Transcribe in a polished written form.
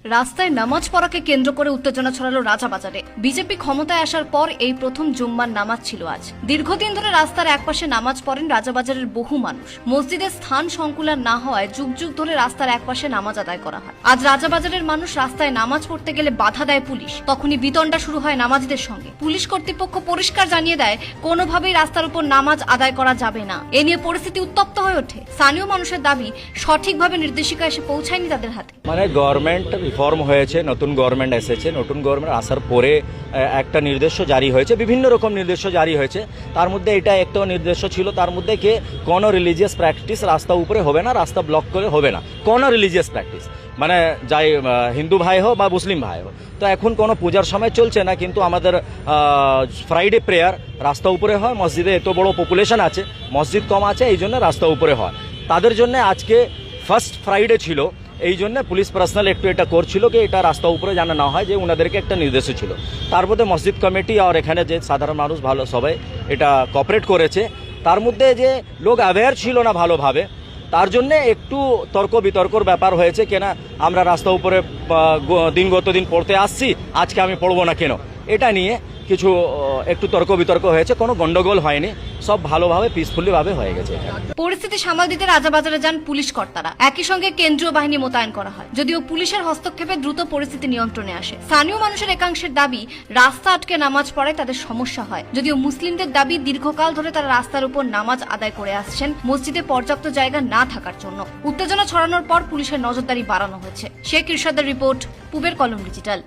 রাস্তায় নামাজ পড়াকে কেন্দ্র করে উত্তেজনা ছড়ালো রাজাবাজারে। বিজেপি ক্ষমতায় আসার পর এই প্রথম জুম্মার নামাজ ছিল আজ। দীর্ঘদিন ধরে রাস্তার একপাশে নামাজ পড়েন রাজাবাজারের বহু মানুষ। মসজিদের স্থান সংকুলান না হওয়ায় যুগ যুগ ধরে রাস্তার একপাশে নামাজ আদায় করা হয়। আজ রাজাবাজারের মানুষ রাস্তায় নামাজ পড়তে গেলে বাধা দেয় পুলিশ। তখনই বিতণ্ডা শুরু হয় নামাজিদের সঙ্গে। পুলিশ কর্তৃপক্ষ পরিষ্কার জানিয়ে দেয়, কোনোভাবেই রাস্তার উপর নামাজ আদায় করা যাবে না। এ নিয়ে পরিস্থিতি উত্তপ্ত হয়ে ওঠে। স্থানীয় মানুষের দাবি, সঠিকভাবে নির্দেশিকা এসে পৌঁছায়নি তাদের হাতে। মানে গভর্নমেন্ট রিফর্ম হয়েছে, নতুন গভর্নমেন্ট এসেছে, নতুন গভর্নমেন্ট আসার পরে একটা নির্দেশ জারি হয়েছে, বিভিন্ন রকম নির্দেশ জারি হয়েছে। তার মধ্যে এটা একটা নির্দেশ ছিল, তার মধ্যে কি কোনো রিলিজিয়াস প্র্যাকটিস রাস্তা উপরে হবে না, রাস্তা ব্লক করে হবে না, কোনো রিলিজিয়াস প্র্যাকটিস, মানে যাই হিন্দু ভাই হোক বা মুসলিম ভাই হোক। তো এখন কোনো পূজার সময় চলছে না, কিন্তু আমাদের ফ্রাইডে প্রেয়ার রাস্তা উপরে হয়। মসজিদে এত বড় পপুলেশন আছে, মসজিদ কম আছে, এই জন্য রাস্তা উপরে হয়। তাদের জন্য আজকে ফার্স্ট ফ্রাইডে ছিল, এই জন্য পুলিশ পার্সোনাল একটু এটা করছিল কি এটা রাস্তা উপরে জানা না হয়, যে ওনাদেরকে একটা নির্দেশ ছিল। তার মধ্যে মসজিদ কমিটি আর এখানে যে সাধারণ মানুষ ভালো সবাই এটা কোঅপারেট করেছে। তার মধ্যে যে লোক অ্যাওয়্যার ছিল না ভালোভাবে, তার জন্যে একটু তর্ক বিতর্কর ব্যাপার হয়েছে। কেনা আমরা রাস্তা উপরে দিনগত দিন পড়তে আসছি, আজকে আমি পড়বো না কেন, এটা নিয়ে কিছু একটু তর্ক বিতর্ক হয়েছে। কোনো গন্ডগোল হয়নি, সব ভালোভাবে পিসফুলি ভাবে হয়ে গেছে। পরিস্থিতি সামাল দিতে রাজাবাজারে যান পুলিশ কর্তারা। একই সঙ্গে কেন্দ্রীয় বাহিনী মোতায়েন করা হয়, যদিও পুলিশের হস্তক্ষেপে দ্রুত পরিস্থিতি নিয়ন্ত্রণে আসে। স্থানীয় মানুষের একাংশের দাবি, রাস্তা আটকে নামাজ পড়ায় তাদের সমস্যা হয়। যদিও মুসলিমদের দাবি, দীর্ঘকাল ধরে তারা রাস্তার উপর নামাজ আদায় করে আসছেন মসজিদে পর্যাপ্ত জায়গা না থাকার জন্য। উত্তেজনা ছড়ানোর পর পুলিশের নজরদারি বাড়ানো হয়েছে। শেখ ইরশাদের রিপোর্ট, পূবের কলম ডিজিটাল।